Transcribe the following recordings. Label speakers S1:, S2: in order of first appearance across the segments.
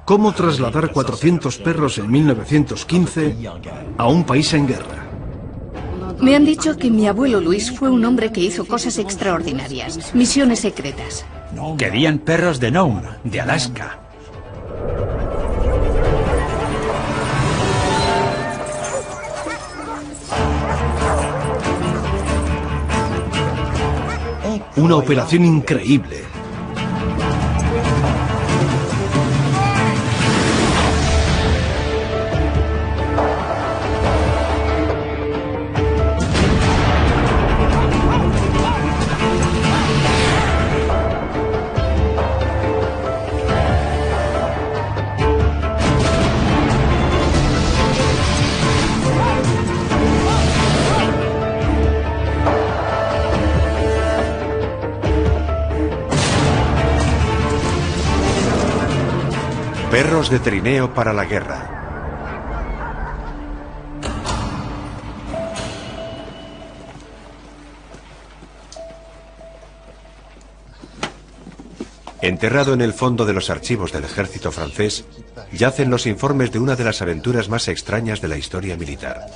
S1: ¿Cómo trasladar 400 perros en 1915 a un país en guerra?
S2: Me han dicho que mi abuelo Luis fue un hombre que hizo cosas extraordinarias, misiones secretas.
S3: Querían perros de Nome, de Alaska.
S1: Una operación increíble.
S4: Perros de trineo para la guerra. Enterrado en el fondo de los archivos del ejército francés, yacen los informes de una de las aventuras más extrañas de la historia militar.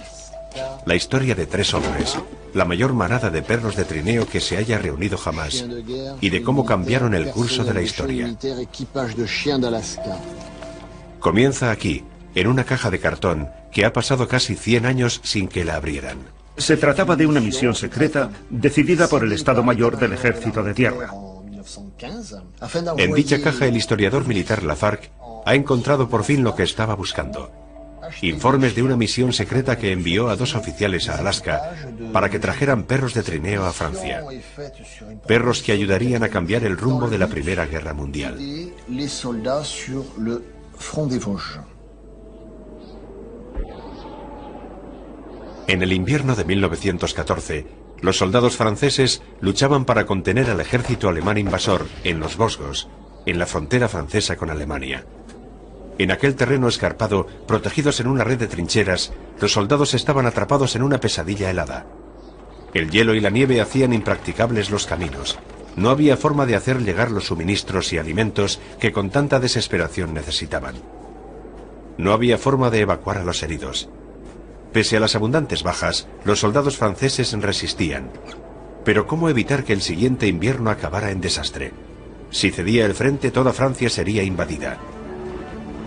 S4: La historia de 3 hombres, la mayor manada de perros de trineo que se haya reunido jamás, y de cómo cambiaron el curso de la historia. Comienza aquí, en una caja de cartón que ha pasado casi 100 años sin que la abrieran.
S5: Se trataba de una misión secreta decidida por el Estado Mayor del Ejército de Tierra.
S4: En dicha caja el historiador militar Lafargue ha encontrado por fin lo que estaba buscando. Informes de una misión secreta que envió a 2 oficiales a Alaska para que trajeran perros de trineo a Francia. Perros que ayudarían a cambiar el rumbo de la Primera Guerra Mundial. En el invierno de 1914, los soldados franceses luchaban para contener al ejército alemán invasor en los Vosgos, en la frontera francesa con Alemania. En aquel terreno escarpado, protegidos en una red de trincheras, los soldados estaban atrapados en una pesadilla helada. El hielo y la nieve hacían impracticables los caminos. No había forma de hacer llegar los suministros y alimentos que con tanta desesperación necesitaban. No había forma de evacuar a los heridos. Pese a las abundantes bajas, los soldados franceses resistían. Pero ¿cómo evitar que el siguiente invierno acabara en desastre? Si cedía el frente, toda Francia sería invadida.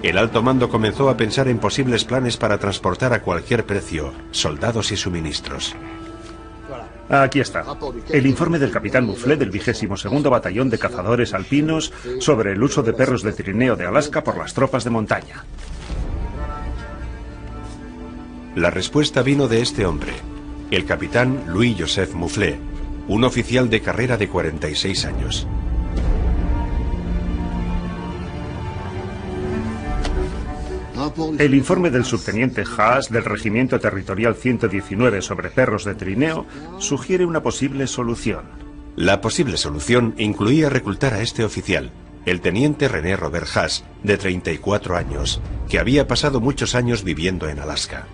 S4: El alto mando comenzó a pensar en posibles planes para transportar a cualquier precio soldados y suministros.
S5: Aquí está, el informe del capitán Mouflet del 22º Batallón de Cazadores Alpinos sobre el uso de perros de trineo de Alaska por las tropas de montaña.
S4: La respuesta vino de este hombre, el capitán Louis-Joseph Mouflet, un oficial de carrera de 46 años.
S5: El informe del subteniente Haas del Regimiento Territorial 119 sobre perros de trineo sugiere una posible solución.
S4: La posible solución incluía reclutar a este oficial, el teniente René Robert Haas, de 34 años, que había pasado muchos años viviendo en Alaska.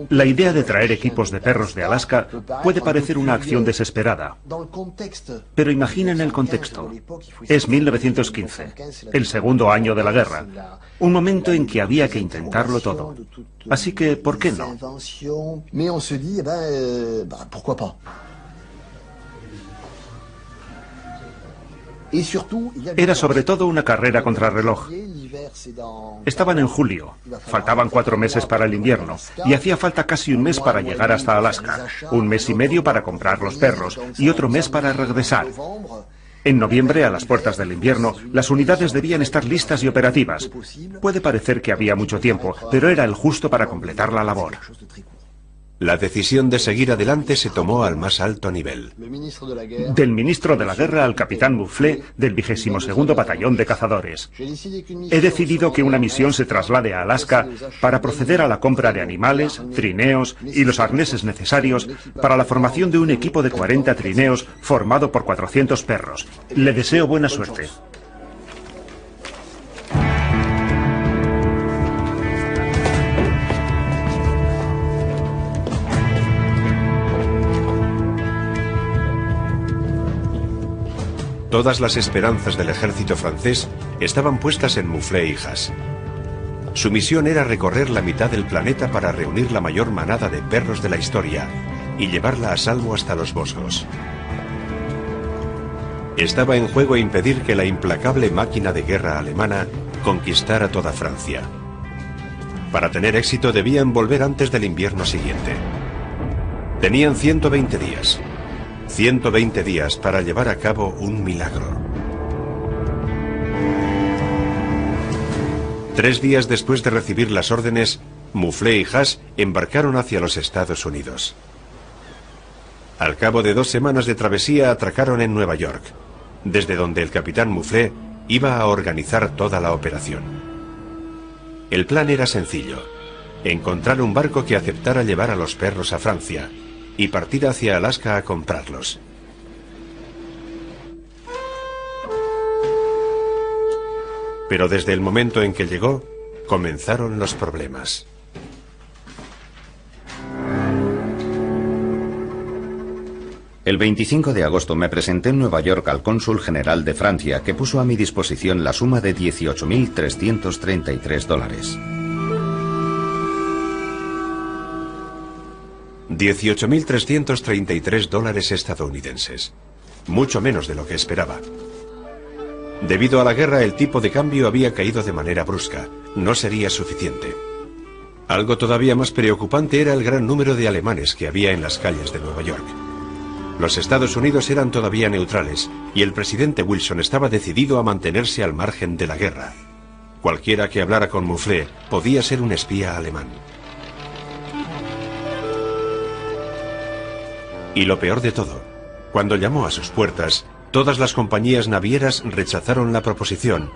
S5: La idea de traer equipos de perros de Alaska puede parecer una acción desesperada, pero imaginen el contexto. Es 1915, el segundo año de la guerra, un momento en que había que intentarlo todo. Así que, ¿por qué no? Era sobre todo una carrera contrarreloj. Estaban en julio, faltaban 4 meses para el invierno y hacía falta casi un mes para llegar hasta Alaska, 1 mes y medio para comprar los perros y otro mes para regresar. En noviembre, a las puertas del invierno, las unidades debían estar listas y operativas. Puede parecer que había mucho tiempo, pero era el justo para completar la labor.
S4: La decisión de seguir adelante se tomó al más alto nivel.
S5: Del ministro de la Guerra al capitán Mouflet del 22º Batallón de Cazadores. He decidido que una misión se traslade a Alaska para proceder a la compra de animales, trineos y los arneses necesarios para la formación de un equipo de 40 trineos formado por 400 perros. Le deseo buena suerte.
S4: Todas las esperanzas del ejército francés estaban puestas en Mouflé y Haas. Su misión era recorrer la mitad del planeta para reunir la mayor manada de perros de la historia y llevarla a salvo hasta los Vosgos. Estaba en juego impedir que la implacable máquina de guerra alemana conquistara toda Francia. Para tener éxito debían volver antes del invierno siguiente. Tenían 120 días. 120 días para llevar a cabo un milagro. 3 días después de recibir las órdenes, Mouflé y Haas embarcaron hacia los Estados Unidos. Al cabo de 2 semanas de travesía atracaron en Nueva York, desde donde el capitán Mouflé iba a organizar toda la operación. El plan era sencillo: encontrar un barco que aceptara llevar a los perros a Francia y partir hacia Alaska a comprarlos. Pero desde el momento en que llegó, comenzaron los problemas.
S6: El 25 de agosto me presenté en Nueva York al cónsul general de Francia, que puso a mi disposición la suma de $18.333.
S4: $18.333 estadounidenses. Mucho menos de lo que esperaba. Debido a la guerra, el tipo de cambio había caído de manera brusca. No sería suficiente. Algo todavía más preocupante era el gran número de alemanes que había en las calles de Nueva York. Los Estados Unidos eran todavía neutrales y el presidente Wilson estaba decidido a mantenerse al margen de la guerra. Cualquiera que hablara con Mouflé podía ser un espía alemán. Y lo peor de todo, cuando llamó a sus puertas, todas las compañías navieras rechazaron la proposición,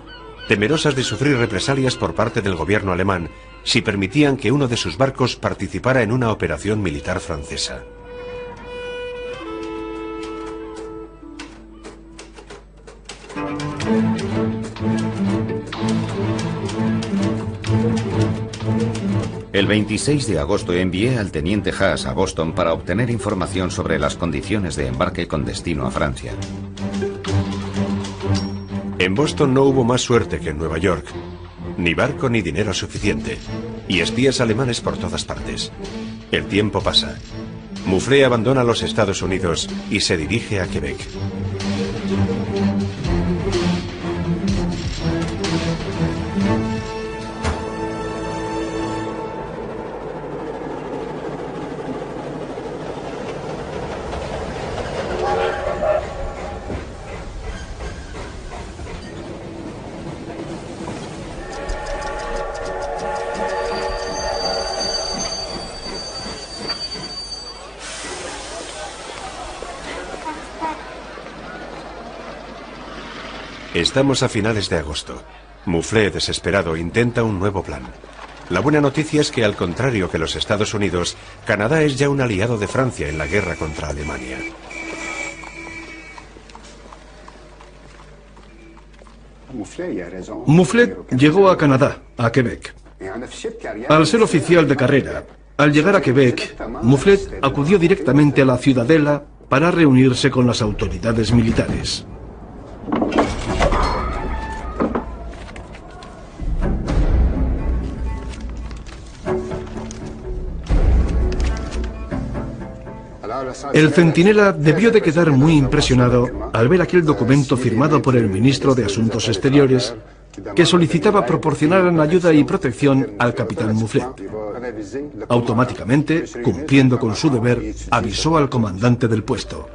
S4: temerosas de sufrir represalias por parte del gobierno alemán si permitían que uno de sus barcos participara en una operación militar francesa.
S6: El 26 de agosto envié al teniente Haas a Boston para obtener información sobre las condiciones de embarque con destino a Francia.
S4: En Boston no hubo más suerte que en Nueva York. Ni barco ni dinero suficiente. Y espías alemanes por todas partes. El tiempo pasa. Mouflé abandona los Estados Unidos y se dirige a Quebec. Estamos a finales de agosto. Mouflé, desesperado, intenta un nuevo plan. La buena noticia es que, al contrario que los Estados Unidos, Canadá es ya un aliado de Francia en la guerra contra Alemania.
S1: Mouflé llegó a Canadá, a Quebec. Al ser oficial de carrera, al llegar a Quebec, Mouflé acudió directamente a la Ciudadela para reunirse con las autoridades militares. El centinela debió de quedar muy impresionado al ver aquel documento firmado por el ministro de Asuntos Exteriores que solicitaba proporcionaran ayuda y protección al capitán Mouflé. Automáticamente, cumpliendo con su deber, avisó al comandante del puesto.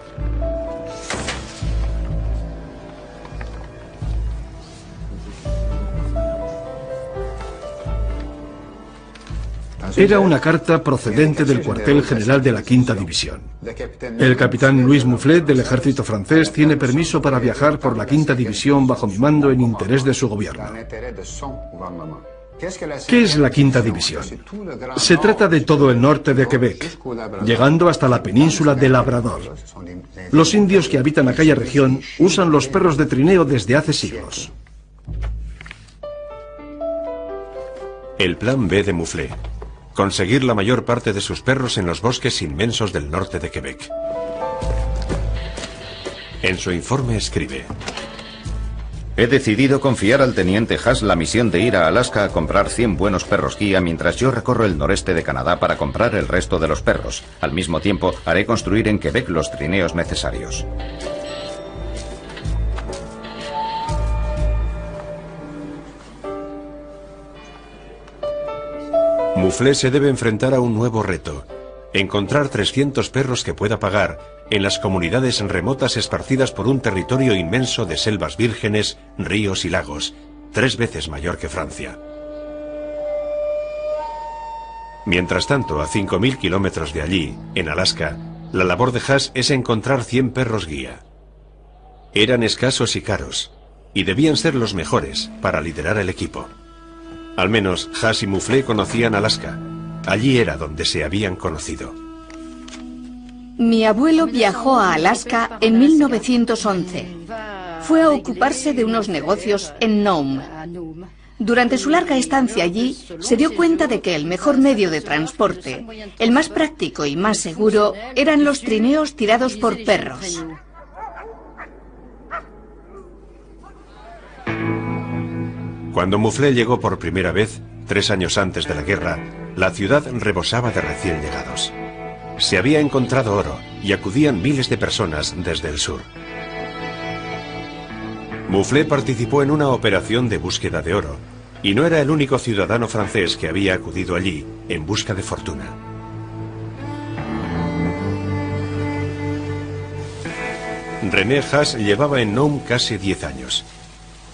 S1: Era una carta procedente del cuartel general de la Quinta División. El capitán Louis Mouflé del ejército francés tiene permiso para viajar por la Quinta División bajo mi mando en interés de su gobierno. ¿Qué es la Quinta División? Se trata de todo el norte de Quebec, llegando hasta la península de Labrador. Los indios que habitan aquella región usan los perros de trineo desde hace siglos.
S4: El plan B de Mouflé: conseguir la mayor parte de sus perros en los bosques inmensos del norte de Quebec. En su informe escribe:
S6: He decidido confiar al teniente Haas la misión de ir a Alaska a comprar 100 buenos perros guía mientras yo recorro el noreste de Canadá para comprar el resto de los perros. Al mismo tiempo, haré construir en Quebec los trineos necesarios.
S4: Mouflé se debe enfrentar a un nuevo reto: encontrar 300 perros que pueda pagar en las comunidades remotas esparcidas por un territorio inmenso de selvas vírgenes, ríos y lagos, 3 veces mayor que Francia. Mientras tanto, a 5.000 kilómetros de allí, en Alaska, la labor de Haas es encontrar 100 perros guía. Eran escasos y caros, y debían ser los mejores para liderar el equipo. Al menos Haas y Mouflé conocían Alaska. Allí era donde se habían conocido.
S2: Mi abuelo viajó a Alaska en 1911. Fue a ocuparse de unos negocios en Nome. Durante su larga estancia allí, se dio cuenta de que el mejor medio de transporte, el más práctico y más seguro, eran los trineos tirados por perros.
S4: Cuando Mouflé llegó por primera vez, 3 años antes de la guerra, la ciudad rebosaba de recién llegados. Se había encontrado oro y acudían miles de personas desde el sur. Mouflé participó en una operación de búsqueda de oro, y no era el único ciudadano francés que había acudido allí en busca de fortuna. René Haas llevaba en Nome casi 10 años.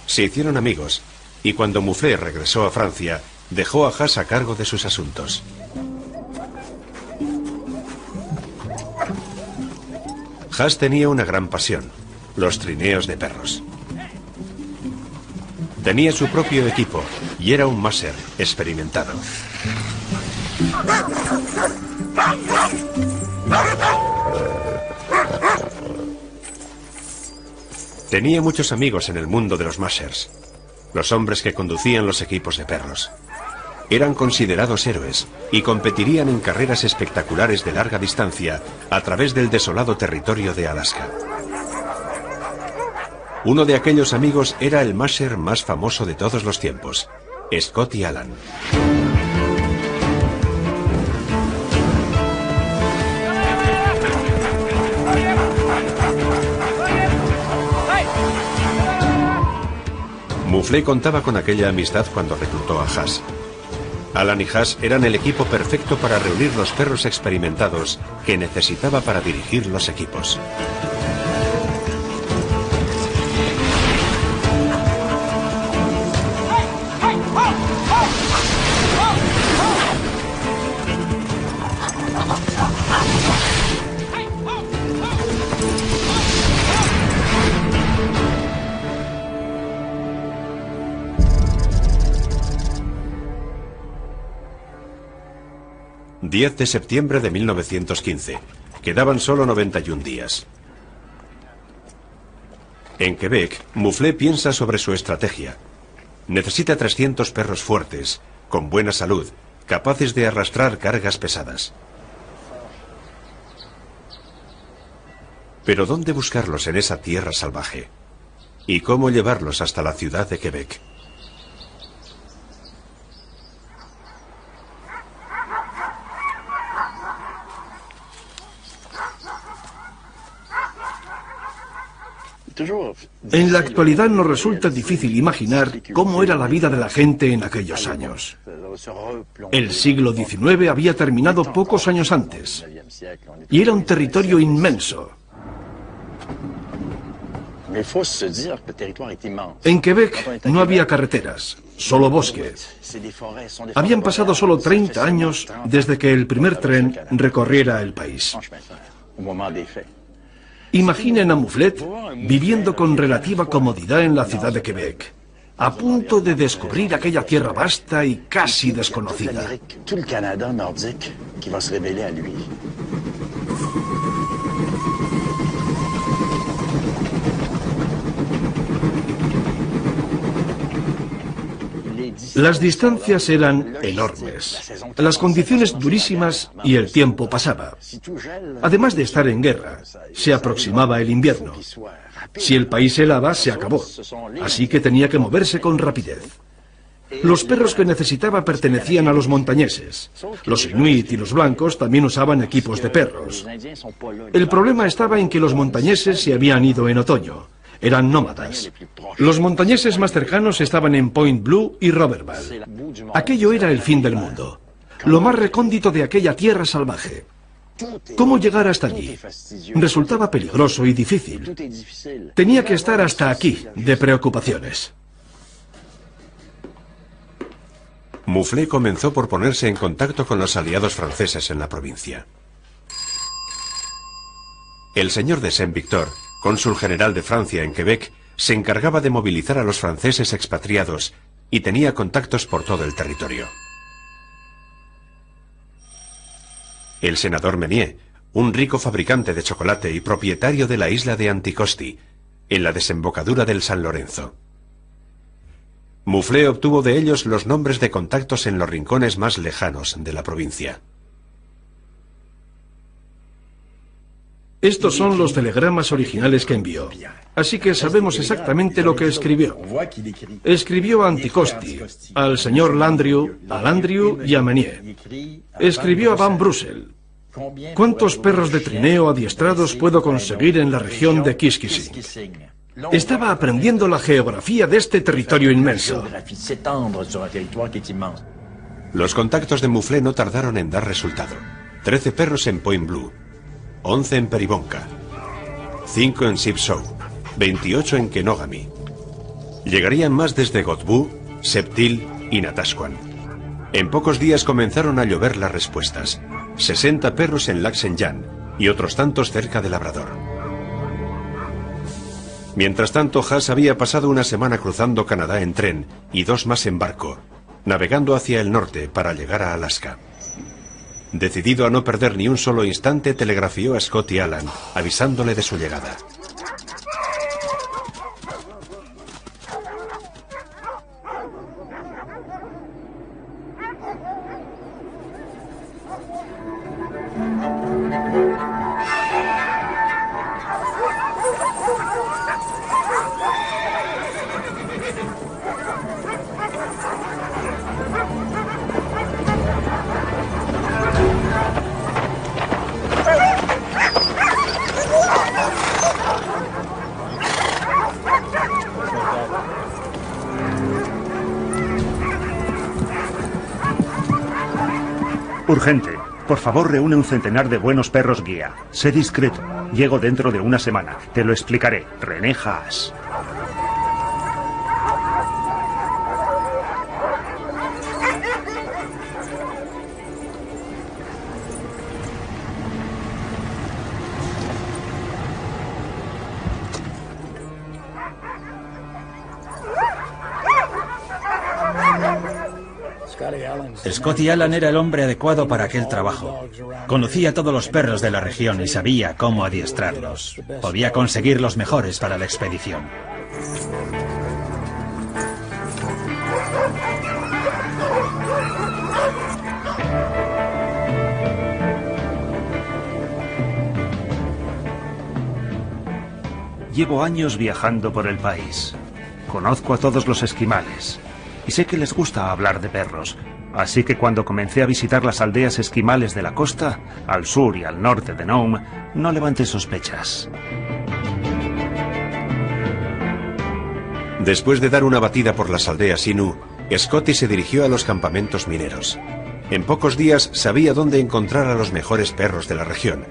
S4: Se hicieron amigos, y cuando Mouflé regresó a Francia, dejó a Haas a cargo de sus asuntos. Haas tenía una gran pasión: los trineos de perros. Tenía su propio equipo y era un Masher experimentado. Tenía muchos amigos en el mundo de los Mashers, los hombres que conducían los equipos de perros. Eran considerados héroes y competirían en carreras espectaculares de larga distancia a través del desolado territorio de Alaska. Uno de aquellos amigos era el Masher más famoso de todos los tiempos, Scotty Allan. Mouflé contaba con aquella amistad cuando reclutó a Haas. Allan y Haas eran el equipo perfecto para reunir los perros experimentados que necesitaba para dirigir los equipos. ...10 de septiembre de 1915... Quedaban solo 91 días. En Quebec, Mouflé piensa sobre su estrategia. Necesita 300 perros fuertes, con buena salud, capaces de arrastrar cargas pesadas. Pero ¿dónde buscarlos en esa tierra salvaje? ¿Y cómo llevarlos hasta la ciudad de Quebec?
S1: En la actualidad nos resulta difícil imaginar cómo era la vida de la gente en aquellos años. El siglo XIX había terminado pocos años antes, y era un territorio inmenso. En Quebec no había carreteras, solo bosque. Habían pasado solo 30 años desde que el primer tren recorriera el país. Imaginen a Mouflet viviendo con relativa comodidad en la ciudad de Quebec, a punto de descubrir aquella tierra vasta y casi desconocida. Las distancias eran enormes, las condiciones durísimas y el tiempo pasaba. Además de estar en guerra, se aproximaba el invierno. Si el país helaba, se acabó, así que tenía que moverse con rapidez. Los perros que necesitaba pertenecían a los montañeses. Los inuit y los blancos también usaban equipos de perros. El problema estaba en que los montañeses se habían ido en otoño. Eran nómadas. Los montañeses más cercanos estaban en Point Blue y Roberval. Aquello era el fin del mundo, lo más recóndito de aquella tierra salvaje. ¿Cómo llegar hasta allí? Resultaba peligroso y difícil. Tenía que estar hasta aquí de preocupaciones.
S4: Mouflé comenzó por ponerse en contacto con los aliados franceses en la provincia. El señor de Saint-Victor, cónsul general de Francia en Quebec, se encargaba de movilizar a los franceses expatriados y tenía contactos por todo el territorio. El senador Menier, un rico fabricante de chocolate y propietario de la isla de Anticosti, en la desembocadura del San Lorenzo. Mouflé obtuvo de ellos los nombres de contactos en los rincones más lejanos de la provincia.
S1: Estos son los telegramas originales que envió, así que sabemos exactamente lo que escribió. Escribió a Anticosti, al señor Landrieu, a Landrieu y a Menier. Escribió a Van Brussel. ¿Cuántos perros de trineo adiestrados puedo conseguir en la región de Kiskising? Estaba aprendiendo la geografía de este territorio inmenso.
S4: Los contactos de Mouflé no tardaron en dar resultado. 13 perros en Point Blue, 11 en Peribonka, 5 en Sipsou, 28 en Kenogami. Llegarían más desde Godbout, Septil y Natasquan. En pocos días comenzaron a llover las respuestas. 60 perros en Lac-Saint-Jean y otros tantos cerca de Labrador. Mientras tanto, Haas había pasado una semana cruzando Canadá en tren y 2 más en barco, navegando hacia el norte para llegar a Alaska. Decidido a no perder ni un solo instante, telegrafió a Scott y Allan, avisándole de su llegada.
S5: Urgente. Por favor, reúne un centenar de buenos perros guía. Sé discreto. Llego dentro de una semana. Te lo explicaré. René Haas.
S3: Scott Allan era el hombre adecuado para aquel trabajo. Conocía a todos los perros de la región y sabía cómo adiestrarlos. Podía conseguir los mejores para la expedición.
S5: Llevo años viajando por el país. Conozco a todos los esquimales. Y sé que les gusta hablar de perros. Así que cuando comencé a visitar las aldeas esquimales de la costa, al sur y al norte de Nome, no levanté sospechas.
S4: Después de dar una batida por las aldeas Innu, Scotty se dirigió a los campamentos mineros. En pocos días sabía dónde encontrar a los mejores perros de la región,